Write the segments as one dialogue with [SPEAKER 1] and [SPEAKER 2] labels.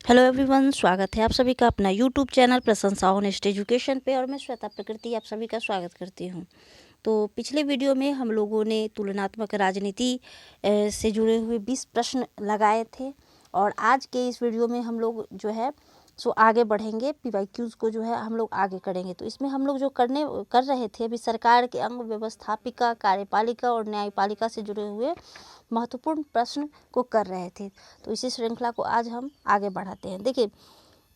[SPEAKER 1] Hello everyone, स्वागत है आप सभी का अपना यूट्यूब चैनल प्रशंसा ऑनेस्ट एजुकेशन पे। और मैं श्वेता प्रकृति आप सभी का स्वागत करती हूँ। तो पिछले वीडियो में हम लोगों ने तुलनात्मक राजनीति से जुड़े हुए 20 प्रश्न लगाए थे और आज के इस वीडियो में हम लोग जो है सो आगे बढ़ेंगे। PYQs को जो है हम लोग आगे करेंगे। तो इसमें हम लोग जो कर रहे थे अभी सरकार के अंग व्यवस्थापिका, कार्यपालिका और न्यायपालिका से जुड़े हुए महत्वपूर्ण प्रश्न को कर रहे थे। तो इसी श्रृंखला को आज हम आगे बढ़ाते हैं। देखिए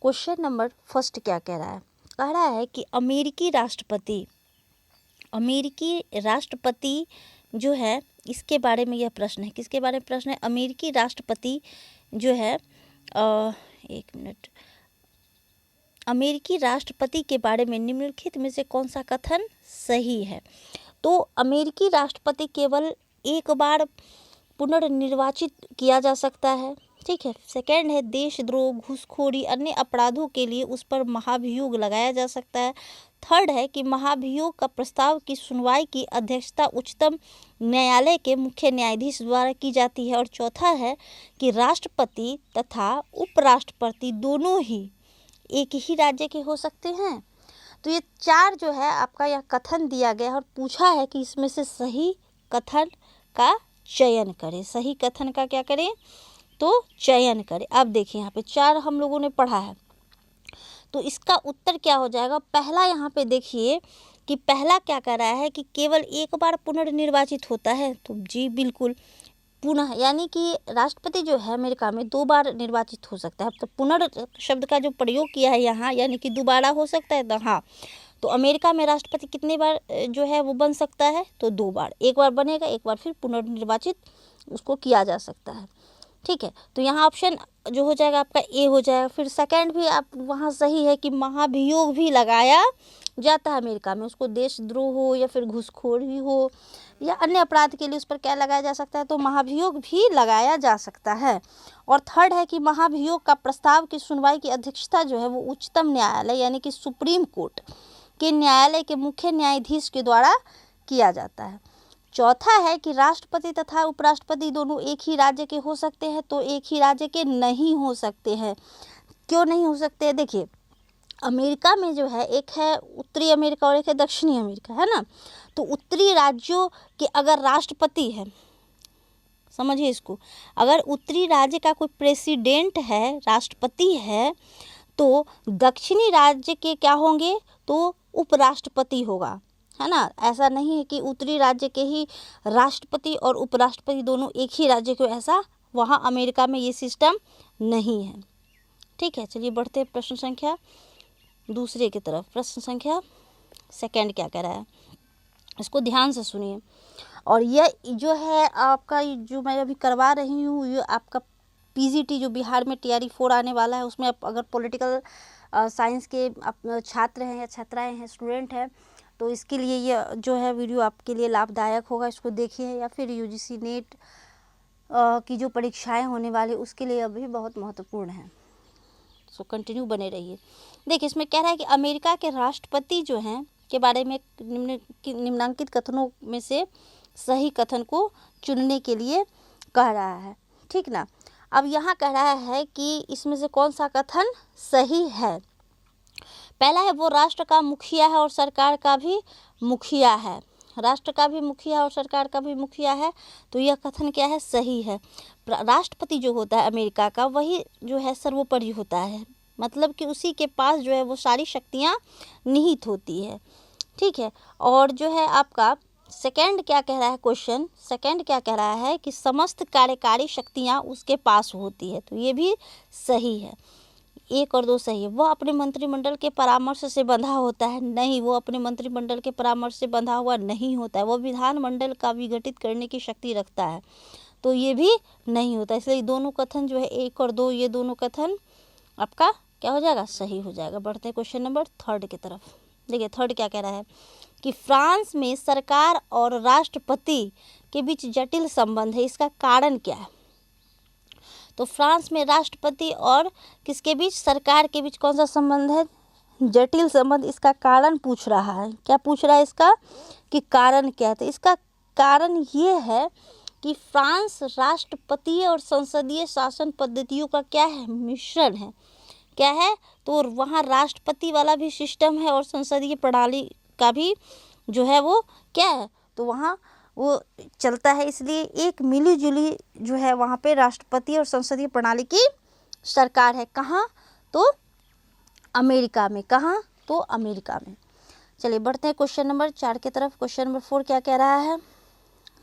[SPEAKER 1] क्वेश्चन नंबर फर्स्ट क्या कह रहा है। कह रहा है कि अमेरिकी राष्ट्रपति जो है इसके बारे में यह प्रश्न है। किसके बारे में प्रश्न है? अमेरिकी राष्ट्रपति जो है एक मिनट, अमेरिकी राष्ट्रपति के बारे में निम्नलिखित में से कौन सा कथन सही है? तो अमेरिकी राष्ट्रपति केवल एक बार पुनर्निर्वाचित किया जा सकता है, ठीक है। सेकंड है देशद्रोह, घूसखोरी, अन्य अपराधों के लिए उस पर महाभियोग लगाया जा सकता है। थर्ड है कि महाभियोग का प्रस्ताव की सुनवाई की अध्यक्षता उच्चतम न्यायालय के मुख्य न्यायाधीश द्वारा की जाती है। और चौथा है कि राष्ट्रपति तथा उपराष्ट्रपति दोनों ही एक ही राज्य के हो सकते हैं। तो ये चार जो है आपका यह कथन दिया गया और पूछा है कि इसमें से सही कथन का चयन करें। सही कथन का क्या करें? तो चयन करें। अब देखिए यहाँ पे चार हम लोगों ने पढ़ा है, तो इसका उत्तर क्या हो जाएगा? पहला यहाँ पे देखिए कि पहला क्या कह रहा है कि केवल एक बार पुनर्निर्वाचित होता है। तो जी बिल्कुल, पुनः यानी कि राष्ट्रपति जो है अमेरिका में 2 बार निर्वाचित हो सकता है। तो पुनर् शब्द का जो प्रयोग किया है यहाँ यानी कि दोबारा हो सकता है। तो हाँ, तो अमेरिका में राष्ट्रपति कितने बार जो है वो बन सकता है? तो 2 बार। एक बार बनेगा, एक बार फिर पुनर्निर्वाचित उसको किया जा सकता है, ठीक है। तो यहाँ ऑप्शन जो हो जाएगा आपका ए हो जाएगा। फिर सेकंड भी आप वहाँ सही है कि महाभियोग भी लगाया जाता है अमेरिका में। उसको देशद्रोह हो या फिर घूसखोरी हो या अन्य अपराध के लिए उस पर क्या लगाया जा सकता है? तो महाभियोग भी लगाया जा सकता है। और थर्ड है कि महाभियोग का प्रस्ताव की सुनवाई की अध्यक्षता जो है वो उच्चतम न्यायालय यानी कि सुप्रीम कोर्ट के न्यायालय के मुख्य न्यायाधीश के द्वारा किया जाता है। चौथा है कि राष्ट्रपति तथा उपराष्ट्रपति दोनों एक ही राज्य के हो सकते हैं। तो एक ही राज्य के नहीं हो सकते हैं। क्यों नहीं हो सकते? देखिए अमेरिका में जो है एक है उत्तरी अमेरिका और एक है दक्षिणी अमेरिका, है ना। तो उत्तरी राज्यों के अगर राष्ट्रपति है, समझिए इसको, अगर उत्तरी राज्य का कोई प्रेसिडेंट है, राष्ट्रपति है, तो दक्षिणी राज्य के क्या होंगे? तो उपराष्ट्रपति होगा, है ना। ऐसा नहीं है कि उत्तरी राज्य के ही राष्ट्रपति और उपराष्ट्रपति दोनों एक ही राज्य के, ऐसा वहाँ अमेरिका में ये सिस्टम नहीं है, ठीक है। चलिए बढ़ते हैं प्रश्न संख्या दूसरे की तरफ। प्रश्न संख्या सेकंड क्या कह रहा है, इसको ध्यान से सुनिए। और यह जो है आपका जो मैं अभी करवा रही हूँ ये आपका PGT जो बिहार में TRE-4 आने वाला है, उसमें आप अगर पॉलिटिकल साइंस के छात्र हैं या छात्राएं हैं, स्टूडेंट हैं, तो इसके लिए ये जो है वीडियो आपके लिए लाभदायक होगा। इसको देखिए। या फिर UGC नेट की जो परीक्षाएं होने वाली उसके लिए अभी बहुत महत्वपूर्ण है। सो कंटिन्यू बने रहिए। देखिए इसमें कह रहा है कि अमेरिका के राष्ट्रपति जो हैं के बारे में निम्नांकित कथनों में से सही कथन को चुनने के लिए कह रहा है, ठीक ना। अब यहाँ कह रहा है कि इसमें से कौन सा कथन सही है। पहला है वो राष्ट्र का मुखिया है और सरकार का भी मुखिया है। राष्ट्र का भी मुखिया और सरकार का भी मुखिया है। तो यह कथन क्या है? सही है। राष्ट्रपति जो होता है अमेरिका का वही जो है सर्वोपरि होता है, मतलब कि उसी के पास जो है वो सारी शक्तियाँ निहित होती है, ठीक है। और जो है आपका सेकंड क्या कह रहा है क्वेश्चन, सेकंड क्या कह रहा है कि समस्त कार्यकारी शक्तियाँ उसके पास होती है। तो ये भी सही है। 1 और 2 सही है। वह अपने मंत्रिमंडल के परामर्श से बंधा होता है। नहीं, वो अपने मंत्रिमंडल के परामर्श से बंधा हुआ नहीं होता है। वह विधानमंडल का विघटित करने की शक्ति रखता है। तो ये भी नहीं होता। इसलिए दोनों कथन जो है 1 और 2 ये दोनों कथन आपका क्या हो जाएगा? सही हो जाएगा। बढ़ते हैं क्वेश्चन नंबर थर्ड की तरफ। देखिए थर्ड क्या कह रहा है कि फ्रांस में सरकार और राष्ट्रपति के बीच जटिल संबंध है, इसका कारण क्या है? तो फ्रांस में राष्ट्रपति और किसके बीच? सरकार के बीच कौन सा संबंध है? जटिल संबंध। इसका कारण पूछ रहा है। क्या पूछ रहा है इसका? कि कारण क्या है? तो इसका कारण ये है कि फ्रांस राष्ट्रपतीय और संसदीय शासन पद्धतियों का क्या है, मिश्रण है। क्या है, तो वहाँ राष्ट्रपति वाला भी सिस्टम है और संसदीय प्रणाली का भी जो है वो क्या है, तो वहाँ वो चलता है। इसलिए एक मिली जुली जो है वहाँ पे राष्ट्रपति और संसदीय प्रणाली की सरकार है। कहाँ, तो अमेरिका में। कहाँ, तो अमेरिका में। चलिए बढ़ते हैं क्वेश्चन नंबर 4 की तरफ। क्वेश्चन नंबर 4 क्या कह रहा है,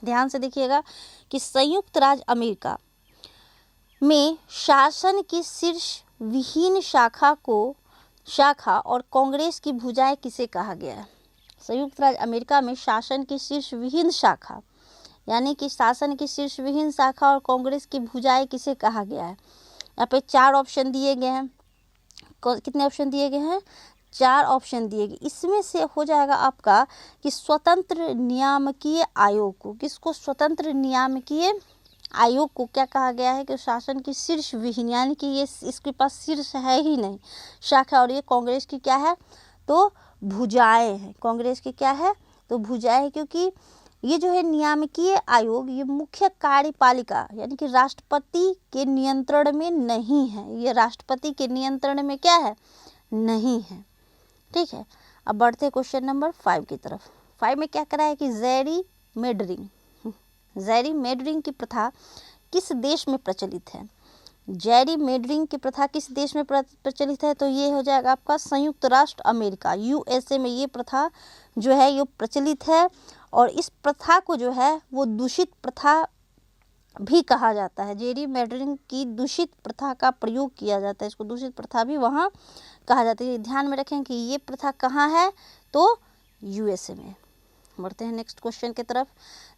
[SPEAKER 1] ध्यान से देखिएगा कि संयुक्त राज्य अमेरिका में शासन की शीर्ष विहीन शाखा और कांग्रेस की भुजाएं किसे कहा गया है। संयुक्त राज्य अमेरिका में शासन की शीर्ष विहीन शाखा, यानी कि शासन की शीर्ष विहीन शाखा और कांग्रेस की भुजाएं किसे कहा गया है। यहाँ पे 4 ऑप्शन दिए गए हैं। कितने ऑप्शन दिए गए हैं, 4 ऑप्शन दिए गए। इसमें से हो जाएगा आपका कि स्वतंत्र नियामकीय आयोग को, किसको, स्वतंत्र नियामकीय आयोग को क्या कहा गया है, कि शासन की शीर्ष विहीन, यानी कि ये इसके पास शीर्ष है ही नहीं शाखा, और ये कांग्रेस की क्या है, तो भुजाएं हैं। कांग्रेस की क्या है, तो भुजाएं है, क्योंकि ये जो है नियामकीय आयोग ये मुख्य कार्यपालिका यानी कि राष्ट्रपति के नियंत्रण में नहीं है। ये राष्ट्रपति के नियंत्रण में क्या है, नहीं है। ठीक है, अब बढ़ते हैं क्वेश्चन नंबर 5 की तरफ। 5 में क्या करा है कि जैरी-मेंडरिंग की प्रथा किस देश में प्रचलित है। जैरी-मेंडरिंग की प्रथा किस देश में प्रचलित है, तो ये हो जाएगा आपका संयुक्त राष्ट्र अमेरिका, यूएसए में ये प्रथा जो है ये प्रचलित है। और इस प्रथा को जो है वो दूषित प्रथा भी कहा जाता है। जैरी-मेंडरिंग की दूषित प्रथा का प्रयोग किया जाता है, इसको दूषित प्रथा भी वहाँ कहा जाता है। ध्यान में रखें कि ये प्रथा कहाँ है, तो यूएसए में। बढ़ते हैं नेक्स्ट क्वेश्चन की तरफ।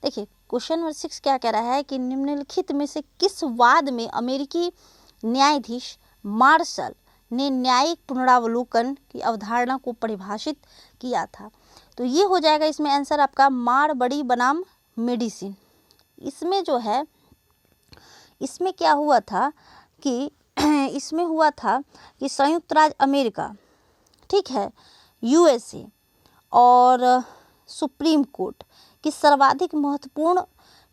[SPEAKER 1] देखिए क्वेश्चन नंबर 6 क्या कह रहा है कि निम्नलिखित में से किस वाद में अमेरिकी न्यायाधीश मार्शल ने न्यायिक पुनरावलोकन की अवधारणा को परिभाषित किया था। तो ये हो जाएगा इसमें आंसर आपका मारबड़ी बनाम मेडिसिन। इसमें जो है इसमें क्या हुआ था कि इसमें हुआ था कि संयुक्त राज्य अमेरिका, ठीक है, यूएसए और सुप्रीम कोर्ट की सर्वाधिक महत्वपूर्ण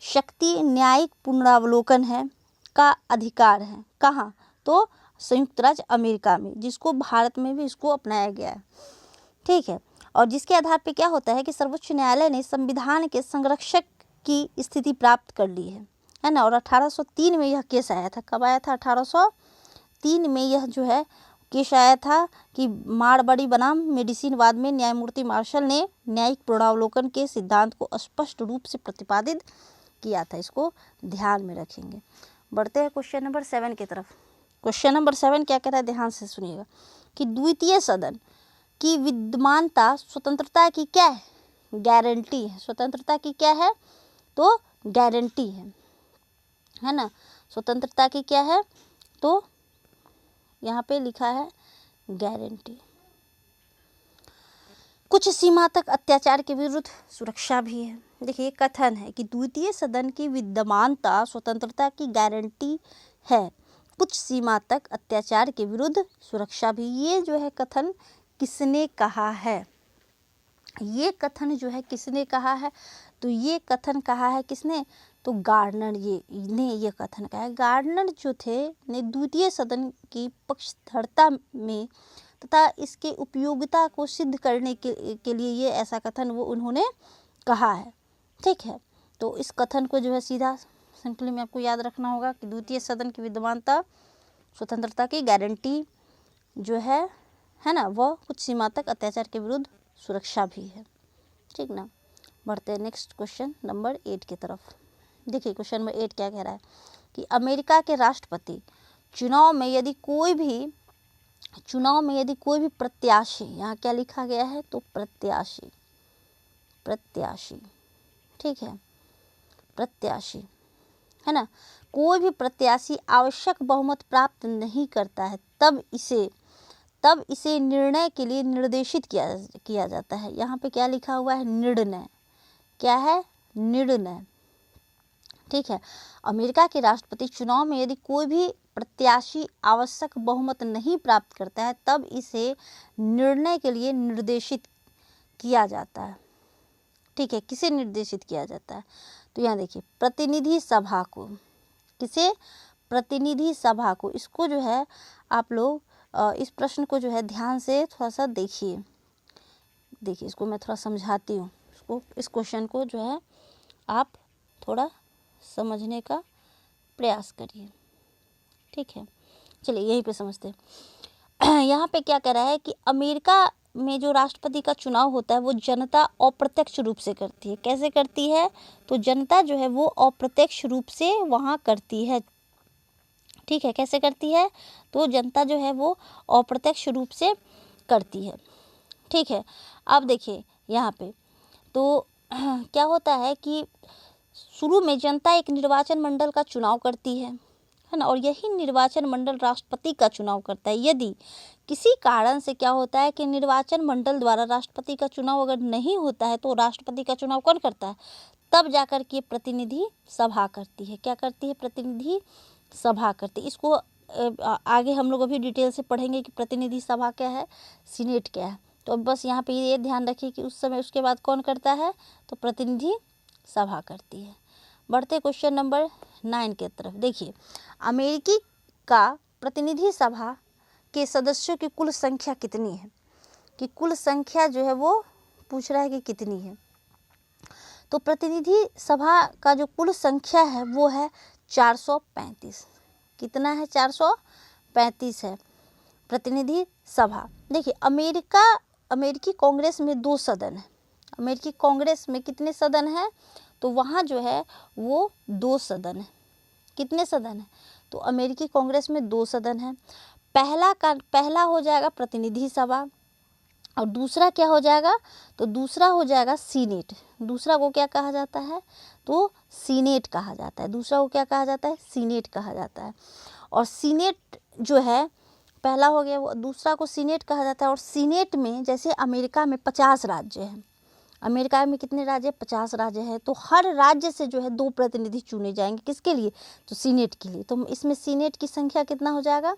[SPEAKER 1] शक्ति न्यायिक पुनरावलोकन है का अधिकार है। कहाँ, तो संयुक्त राज्य अमेरिका में, जिसको भारत में भी इसको अपनाया गया है। ठीक है, और जिसके आधार पे क्या होता है कि सर्वोच्च न्यायालय ने संविधान के संरक्षक की स्थिति प्राप्त कर ली है ना। और 1803 में यह केस आया था। कब आया था, 1803 में यह जो है केस आया था कि मारबड़ी बनाम मेडिसिन वाद में न्यायमूर्ति मार्शल ने न्यायिक पुनरावलोकन के सिद्धांत को स्पष्ट रूप से प्रतिपादित किया था। इसको ध्यान में रखेंगे। बढ़ते हैं क्वेश्चन नंबर 7 की तरफ। क्वेश्चन नंबर 7 क्या कह रहा है, ध्यान से सुनिएगा कि द्वितीय सदन की विद्यमानता स्वतंत्रता की क्या है, गारंटी है। स्वतंत्रता की क्या है, तो गारंटी है ना। स्वतंत्रता की क्या है, तो यहाँ पे लिखा है गारंटी। कुछ सीमा तक अत्याचार के विरुद्ध सुरक्षा भी है। देखिए कथन है कि द्वितीय सदन की विद्यमानता स्वतंत्रता की गारंटी है, कुछ सीमा तक अत्याचार के विरुद्ध सुरक्षा भी। ये जो है कथन किसने कहा है, ये कथन जो है किसने कहा है, तो ये कथन कहा है किसने, तो गार्डनर ये कथन कहा है। गार्डनर जो थे ने द्वितीय सदन की पक्षधरता में तथा इसके उपयोगिता को सिद्ध करने के लिए ये ऐसा कथन वो उन्होंने कहा है। ठीक है, तो इस कथन को जो है सीधा सिंपली में आपको याद रखना होगा कि द्वितीय सदन की विद्यमानता स्वतंत्रता की गारंटी जो है ना, वह कुछ सीमा तक अत्याचार के विरुद्ध सुरक्षा भी है। ठीक ना। बढ़ते हैं नेक्स्ट क्वेश्चन नंबर 8 की तरफ। देखिए क्वेश्चन नंबर 8 क्या कह रहा है कि अमेरिका के राष्ट्रपति चुनाव में यदि कोई भी प्रत्याशी, यहाँ क्या लिखा गया है, तो प्रत्याशी, ठीक है, प्रत्याशी है ना, कोई भी प्रत्याशी आवश्यक बहुमत प्राप्त नहीं करता है तब इसे निर्णय के लिए निर्देशित किया जाता है। यहाँ पे क्या लिखा हुआ है, निर्णय। क्या है, निर्णय। ठीक है, अमेरिका के राष्ट्रपति चुनाव में यदि कोई भी प्रत्याशी आवश्यक बहुमत नहीं प्राप्त करता है तब इसे निर्णय के लिए निर्देशित किया जाता है। ठीक है, किसे निर्देशित किया जाता है, तो यहाँ देखिए प्रतिनिधि सभा को, किसे, प्रतिनिधि सभा को, इसको जो है आप लोग इस प्रश्न को जो है ध्यान से थोड़ा सा देखिए, इसको मैं थोड़ा समझाती हूँ, इस क्वेश्चन को जो है आप थोड़ा समझने का प्रयास करिए, ठीक है। चलिए यहीं पे समझते हैं। यहाँ पे क्या कह रहा है कि अमेरिका में जो राष्ट्रपति का चुनाव होता है वो जनता अप्रत्यक्ष रूप से करती है। कैसे करती है, तो जनता जो है वो अप्रत्यक्ष रूप से वहाँ करती है, ठीक है। कैसे करती है, तो जनता जो है वो अप्रत्यक्ष रूप से करती है, ठीक है। अब देखिए यहाँ पे तो क्या होता है कि शुरू में जनता एक निर्वाचन मंडल का चुनाव करती है ना, और यही निर्वाचन मंडल राष्ट्रपति का चुनाव करता है। यदि किसी कारण से क्या होता है कि निर्वाचन मंडल द्वारा राष्ट्रपति का चुनाव अगर नहीं होता है तो राष्ट्रपति का चुनाव कौन करता है, तब जाकर के प्रतिनिधि सभा करती है। क्या करती है, प्रतिनिधि सभा करती है। इसको आगे हम लोग अभी डिटेल से पढ़ेंगे कि प्रतिनिधि सभा क्या है, सीनेट क्या है। तो अब बस यहाँ पे ये ध्यान रखिए कि उस समय उसके बाद कौन करता है, तो प्रतिनिधि सभा करती है। बढ़ते क्वेश्चन नंबर 9 के तरफ। देखिए अमेरिकी का प्रतिनिधि सभा के सदस्यों की कुल संख्या कितनी है, कि कुल संख्या जो है वो पूछ रहा है कि कितनी है। तो प्रतिनिधि सभा का जो कुल संख्या है वो है 435। कितना है, 435 है प्रतिनिधि सभा। देखिए अमेरिकी कांग्रेस में 2 सदन है। अमेरिकी कांग्रेस में कितने सदन हैं, तो वहाँ जो है वो 2 सदन है। कितने सदन है, तो अमेरिकी कांग्रेस में 2 सदन है। पहला हो जाएगा प्रतिनिधि सभा और दूसरा क्या हो जाएगा, तो दूसरा हो जाएगा सीनेट। दूसरा को क्या कहा जाता है, तो सीनेट कहा जाता है। दूसरा को क्या कहा जाता है, सीनेट कहा जाता है। और सीनेट जो है पहला हो गया, वो दूसरा को सीनेट कहा जाता है। और सीनेट में जैसे अमेरिका में 50 राज्य हैं, अमेरिका में कितने राज्य, 50 राज्य हैं, तो हर राज्य से जो है 2 प्रतिनिधि चुने जाएंगे। किसके लिए, तो सीनेट के लिए। तो इसमें सीनेट की संख्या कितना हो जाएगा,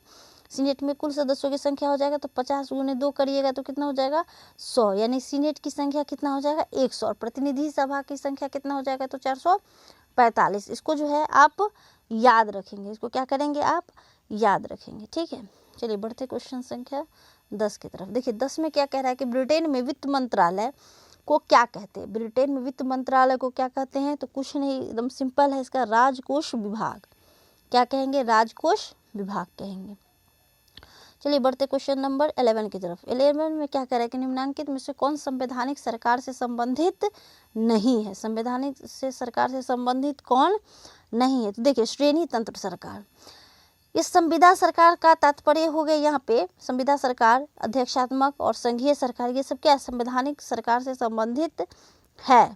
[SPEAKER 1] सीनेट में कुल सदस्यों की संख्या हो जाएगा, तो 50 गुने 2 करिएगा तो कितना हो जाएगा, 100। यानी सीनेट की संख्या कितना हो जाएगा, 100। और प्रतिनिधि सभा की संख्या कितना हो जाएगा, तो 445। इसको जो है आप याद रखेंगे, इसको क्या करेंगे, आप याद रखेंगे, ठीक है। चलिए बढ़ते क्वेश्चन संख्या 10 की तरफ। देखिए 10 में क्या कह रहा है कि ब्रिटेन में वित्त मंत्रालय को क्या कहते हैं। ब्रिटेन में वित्त मंत्रालय को क्या कहते हैं, तो कुछ नहीं, एकदम सिंपल है, इसका राजकोष विभाग। क्या कहेंगे, राजकोष विभाग कहेंगे। चलिए बढ़ते क्वेश्चन नंबर 11 की तरफ। 11 में क्या कह रहा है कि निम्नलिखित में से कौन संवैधानिक सरकार से संबंधित नहीं है। संवैधानिक से सरकार से संबंधित कौन नहीं है, तो देखिए श्रेणी तंत्र सरकार। इस संविदा सरकार का तात्पर्य हो गया यहाँ पे, संविदा सरकार, अध्यक्षात्मक और संघीय सरकार, ये सब क्या संवैधानिक सरकार से संबंधित है।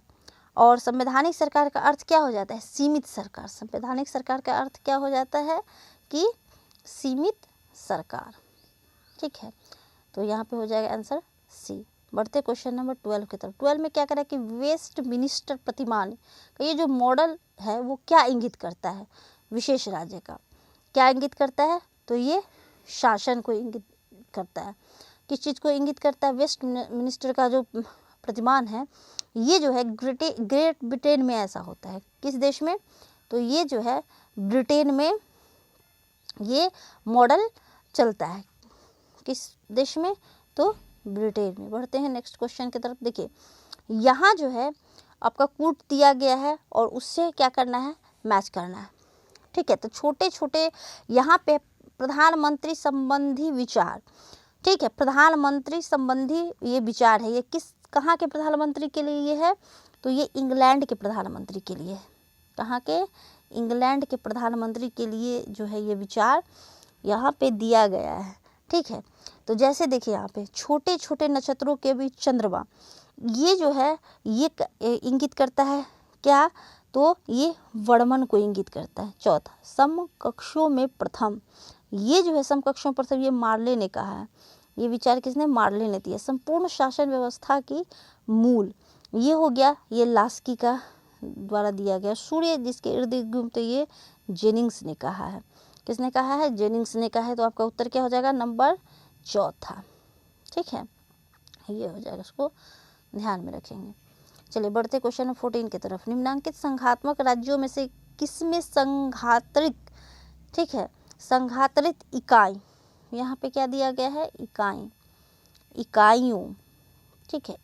[SPEAKER 1] और संवैधानिक सरकार का अर्थ क्या हो जाता है, सीमित सरकार। संवैधानिक सरकार का अर्थ क्या हो जाता है कि सीमित सरकार, ठीक है। तो यहाँ पे हो जाएगा आंसर सी। बढ़ते क्वेश्चन नंबर 12 की तरफ। 12 में क्या कह रहा है कि वेस्ट मिनिस्टर प्रतिमान का ये जो मॉडल है वो क्या इंगित करता है, विशेष राज्य का क्या इंगित करता है, तो ये शासन को इंगित करता है। किस चीज़ को इंगित करता है, वेस्ट मिनिस्टर का जो प्रतिमान है ये जो है ग्रेट ब्रिटेन में ऐसा होता है। किस देश में, तो ये जो है ब्रिटेन में ये मॉडल चलता है। किस देश में, तो ब्रिटेन में। बढ़ते हैं नेक्स्ट क्वेश्चन की तरफ। देखिए यहाँ जो है आपका कूट दिया गया है और उससे क्या करना है, मैच करना है, ठीक है। तो छोटे छोटे यहाँ पे प्रधानमंत्री संबंधी विचार, ठीक है। प्रधानमंत्री संबंधी ये विचार है, ये कहाँ के प्रधानमंत्री के लिए ये है, तो ये इंग्लैंड के प्रधानमंत्री के लिए है। कहाँ के, इंग्लैंड के प्रधानमंत्री के लिए जो है ये विचार यहाँ पे दिया गया है, ठीक है। तो जैसे देखिए यहाँ पे छोटे छोटे नक्षत्रों के बीच चंद्रमा, ये जो है ये इंगित करता है क्या, तो ये वर्णन को इंगित करता है। चौथा, समकक्षों में प्रथम, ये जो है समकक्षों में प्रथम, ये मार्ले ने कहा है। ये विचार किसने, मार्ले ने दिया। संपूर्ण शासन व्यवस्था की मूल, ये हो गया, ये लास्की का द्वारा दिया गया। सूर्य जिसके इर्द गिर्द घूमते, ये जेनिंग्स ने कहा है। किसने कहा है, जेनिंग्स ने कहा है। तो आपका उत्तर क्या हो जाएगा, नंबर चौथा, ठीक है। ये हो जाएगा, इसको ध्यान में रखेंगे। चलिए बढ़ते क्वेश्चन नंबर 14 की तरफ। निम्नांकित संघात्मक राज्यों में से किसमें संघातरित, ठीक है, संघातरित इकाई, यहाँ पे क्या दिया गया है, इकाई, इकाइयों, ठीक है,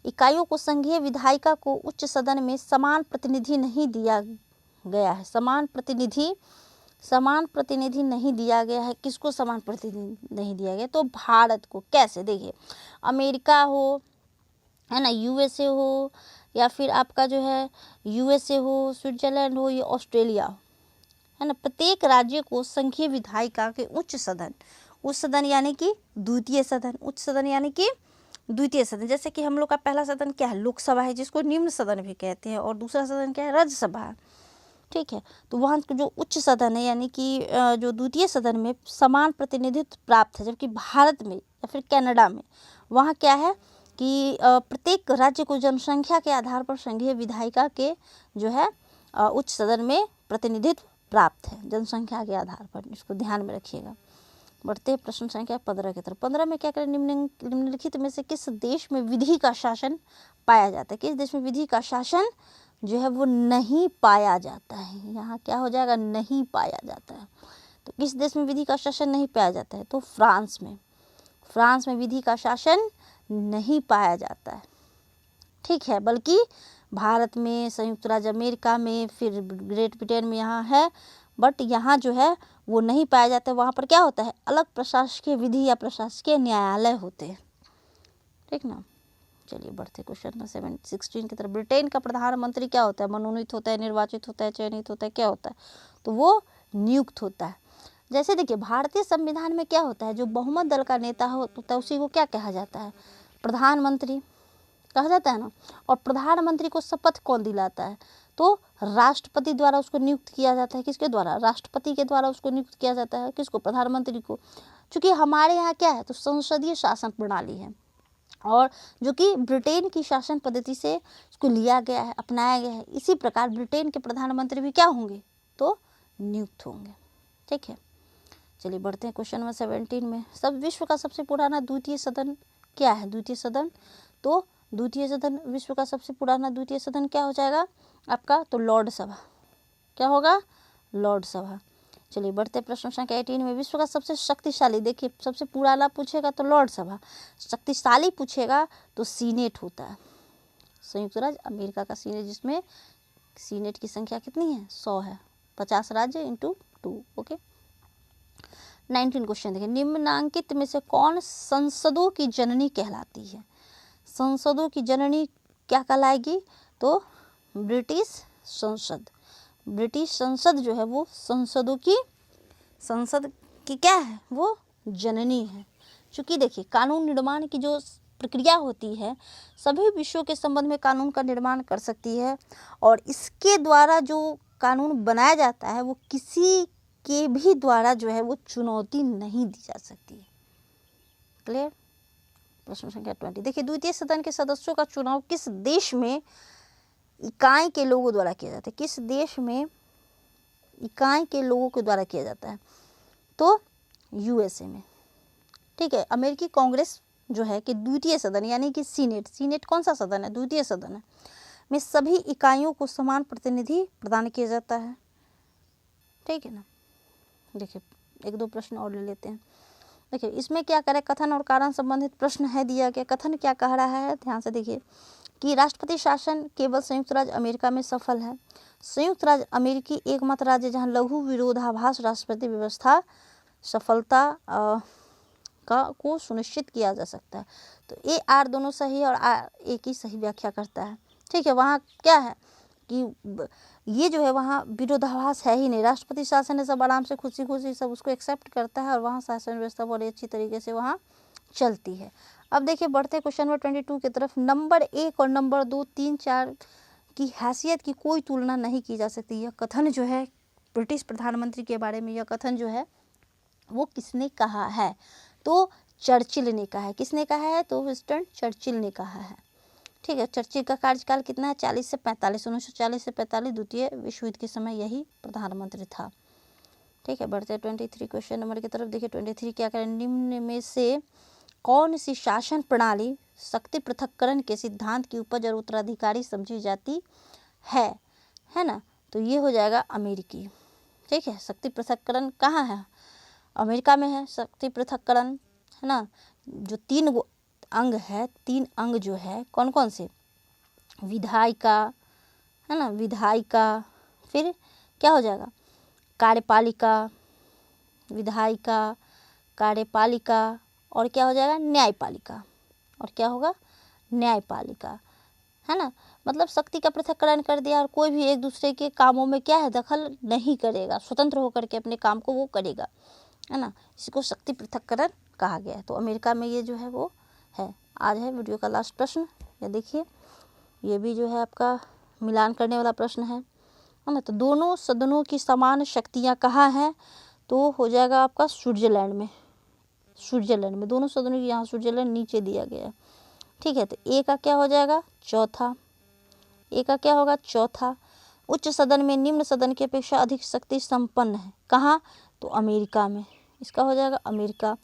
[SPEAKER 1] इकाइयों को संघीय विधायिका को उच्च सदन में समान प्रतिनिधि नहीं दिया गया है। समान प्रतिनिधि नहीं दिया गया है। किसको समान प्रतिनिधि नहीं दिया गया? तो भारत को। कैसे? देखिए, अमेरिका हो, है ना, यूएसए हो, या फिर आपका जो है यूएसए हो, स्विट्जरलैंड हो, या ऑस्ट्रेलिया हो, है ना, प्रत्येक राज्य को संघीय विधायिका के उच्च सदन यानी कि द्वितीय सदन, उच्च सदन यानी कि द्वितीय सदन। जैसे कि हम लोग का पहला सदन क्या है, लोकसभा है, जिसको निम्न सदन भी कहते हैं, और दूसरा सदन क्या है, राज्यसभा है, ठीक है। तो वहाँ जो उच्च सदन है यानी कि जो द्वितीय सदन में समान प्रतिनिधित्व प्राप्त है, जबकि भारत में या फिर कनाडा में वहाँ क्या है कि प्रत्येक राज्य को जनसंख्या के आधार पर संघीय विधायिका के जो है उच्च सदन में प्रतिनिधित्व प्राप्त है, जनसंख्या के आधार पर। इसको ध्यान में रखिएगा। बढ़ते हैं प्रश्न संख्या 15 की तरफ। 15 में क्या करें, निम्नलिखित में से किस देश में विधि का शासन पाया जाता है? किस देश में विधि का शासन जो है वो नहीं पाया जाता है? यहाँ क्या हो जाएगा, नहीं पाया जाता है। तो किस देश में विधि का शासन नहीं पाया जाता है? तो फ्रांस में। फ्रांस में विधि का शासन नहीं पाया जाता है, ठीक है, बल्कि भारत में, संयुक्त राज्य अमेरिका में, फिर ग्रेट ब्रिटेन में यहाँ है, बट यहाँ जो है वो नहीं पाया जाता है। वहाँ पर क्या होता है, अलग प्रशासकीय विधि या प्रशासकीय न्यायालय होते हैं, ठीक ना। चलिए बढ़ते क्वेश्चन नंबर 16 की तरफ। ब्रिटेन का प्रधानमंत्री क्या होता है? मनोनीत होता है, निर्वाचित होता है, चयनित होता है, क्या होता है? तो वो नियुक्त होता है। जैसे देखिए, भारतीय संविधान में क्या होता है, जो बहुमत दल का नेता होता है उसी को क्या कहा जाता है, प्रधानमंत्री कहा जाता है ना। और प्रधानमंत्री को शपथ कौन दिलाता है? तो राष्ट्रपति द्वारा उसको नियुक्त किया जाता है। किसके द्वारा? राष्ट्रपति के द्वारा उसको नियुक्त किया जाता है। किसको? प्रधानमंत्री को। चूँकि हमारे यहाँ क्या है, तो संसदीय शासन प्रणाली है, और जो कि ब्रिटेन की शासन पद्धति से उसको लिया गया है, अपनाया गया है। इसी प्रकार ब्रिटेन के प्रधानमंत्री भी क्या होंगे, तो नियुक्त होंगे, ठीक है। चलिए बढ़ते हैं क्वेश्चन नंबर 17 में। विश्व का सबसे पुराना द्वितीय सदन क्या है? द्वितीय सदन, तो द्वितीय सदन, विश्व का सबसे पुराना द्वितीय सदन क्या हो जाएगा आपका? तो लॉर्ड सभा। क्या होगा? लॉर्ड सभा। चलिए बढ़ते प्रश्न संख्या 18 में। विश्व का सबसे शक्तिशाली, देखिए सबसे पुराना पूछेगा तो लॉर्ड सभा, शक्तिशाली पूछेगा तो सीनेट होता है, संयुक्त राज्य अमेरिका का सीनेट, जिसमें सीनेट की संख्या कितनी है? 100 है, 50 राज्य इंटू 2, ओके। 19 क्वेश्चन देखिए। निम्नांकित में से कौन संसदों की जननी कहलाती है? संसदों की जननी क्या कहलाएगी? तो ब्रिटिश संसद। ब्रिटिश संसद जो है वो संसद की क्या है, वो जननी है। क्योंकि देखिए, कानून निर्माण की जो प्रक्रिया होती है, सभी विषयों के संबंध में कानून का निर्माण कर सकती है, और इसके द्वारा जो कानून बनाया जाता है वो किसी के भी द्वारा जो है वो चुनौती नहीं दी जा सकती। क्लियर? प्रश्न संख्या 20 देखिए। द्वितीय सदन के सदस्यों का चुनाव किस देश में इकाई के लोगों द्वारा किया जाता है? किस देश में इकाई के लोगों के द्वारा किया जाता है? तो यूएसए में, ठीक है। अमेरिकी कांग्रेस जो है कि द्वितीय सदन यानी कि सीनेट कौन सा सदन है? द्वितीय सदन है, में सभी इकाइयों को समान प्रतिनिधि प्रदान किया जाता है, ठीक है ना। देखिए एक दो प्रश्न और ले लेते हैं। देखिए इसमें क्या करें, कथन और कारण संबंधित प्रश्न है दिया गया। कथन क्या कह रहा है, ध्यान से देखिए कि राष्ट्रपति शासन केवल संयुक्त राज्य अमेरिका में सफल है। संयुक्त राज्य अमेरिकी एकमात्र राज्य जहां लघु विरोधाभास राष्ट्रपति व्यवस्था सफलता को सुनिश्चित किया जा सकता है। तो ए आर दोनों सही और आर ए की सही व्याख्या करता है, ठीक है। वहाँ क्या है कि ये जो है वहाँ विरोधाभास है ही नहीं, राष्ट्रपति शासन है, सब आराम से खुशी खुशी सब उसको एक्सेप्ट करता है, और वहाँ शासन व्यवस्था बड़ी अच्छी तरीके से वहाँ चलती है। अब देखिए बढ़ते क्वेश्चन नंबर 22 की तरफ। नंबर 1 और नंबर 2, 3, 4 की हैसियत की कोई तुलना नहीं की जा सकती। यह कथन जो है ब्रिटिश प्रधानमंत्री के बारे में, यह कथन जो है वो किसने कहा है? तो चर्चिल ने कहा है। किसने कहा है? तो विंस्टन चर्चिल ने कहा है, ठीक है। चर्चिल का कार्यकाल कितना है? 40 से 45, 1940 से 45, द्वितीय विश्व युद्ध के समय यही प्रधानमंत्री था, ठीक है। बढ़ते 23 क्वेश्चन नंबर की तरफ। देखिए 23 क्या करें, निम्न में से कौन सी शासन प्रणाली शक्ति पृथक्करण के सिद्धांत की उपज और उत्तराधिकारी समझी जाती है ना। तो ये हो जाएगा अमेरिकी। ठीक है, शक्ति पृथक्करण कहाँ है? अमेरिका में है शक्ति पृथक्करण, है ना। जो 3 अंग है, 3 अंग जो है कौन कौन से? विधायिका, है ना, विधायिका, फिर क्या हो जाएगा? कार्यपालिका, विधायिका, कार्यपालिका, और क्या हो जाएगा? न्यायपालिका। और क्या होगा? न्यायपालिका, है ना। मतलब शक्ति का पृथक्करण कर दिया और कोई भी एक दूसरे के कामों में क्या है? दखल नहीं करेगा, स्वतंत्र होकर के अपने काम को वो करेगा, है ना। इसको शक्ति पृथक्करण कहा गया है। तो अमेरिका में ये जो है वो है। आज है वीडियो का लास्ट प्रश्न, ये देखिए, ये भी जो है आपका मिलान करने वाला प्रश्न है ना। तो दोनों सदनों की समान शक्तियाँ कहाँ हैं? तो हो जाएगा आपका स्विट्जरलैंड में। स्विट्जरलैंड में दोनों सदनों की, यहाँ स्विट्जरलैंड नीचे दिया गया है। ठीक है, तो ए का क्या हो जाएगा? चौथा। ए का क्या होगा? चौथा। उच्च सदन में निम्न सदन की अपेक्षा अधिक शक्ति संपन्न है। कहाँ? तो अमेरिका में। इसका हो जाएगा अमेरिका।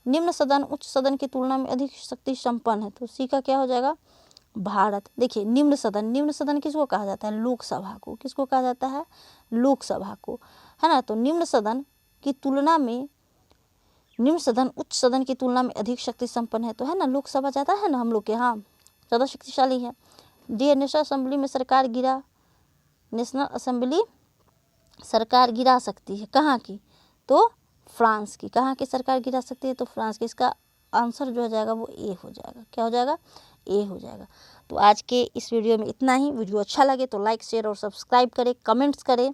[SPEAKER 1] निम्न सदन उच्च सदन की तुलना में अधिक शक्ति संपन्न है। तो सी का क्या हो जाएगा? भारत। देखिए, निम्न सदन किसको कहा जाता है? लोकसभा को। किसको कहा जाता है? लोकसभा को, है ना। तो निम्न सदन की तुलना में, निम्न सदन उच्च सदन की तुलना में अधिक शक्ति संपन्न है, तो है ना, लोकसभा ज़्यादा है ना हम लोग के यहाँ, ज़्यादा शक्तिशाली है। डी नेशनल असेंबली में सरकार गिरा, नेशनल असेंबली सरकार गिरा सकती है, कहाँ की? तो फ्रांस की। कहाँ की सरकार गिरा सकती है? तो फ्रांस की। इसका आंसर जो हो जाएगा वो ए हो जाएगा। क्या हो जाएगा? ए हो जाएगा। तो आज के इस वीडियो में इतना ही। वीडियो अच्छा लगे तो लाइक, शेयर और सब्सक्राइब करें, कमेंट्स करें,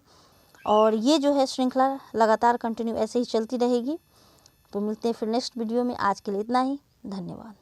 [SPEAKER 1] और ये जो है श्रृंखला लगातार कंटिन्यू ऐसे ही चलती रहेगी। तो मिलते हैं फिर नेक्स्ट वीडियो में। आज के लिए इतना ही, धन्यवाद।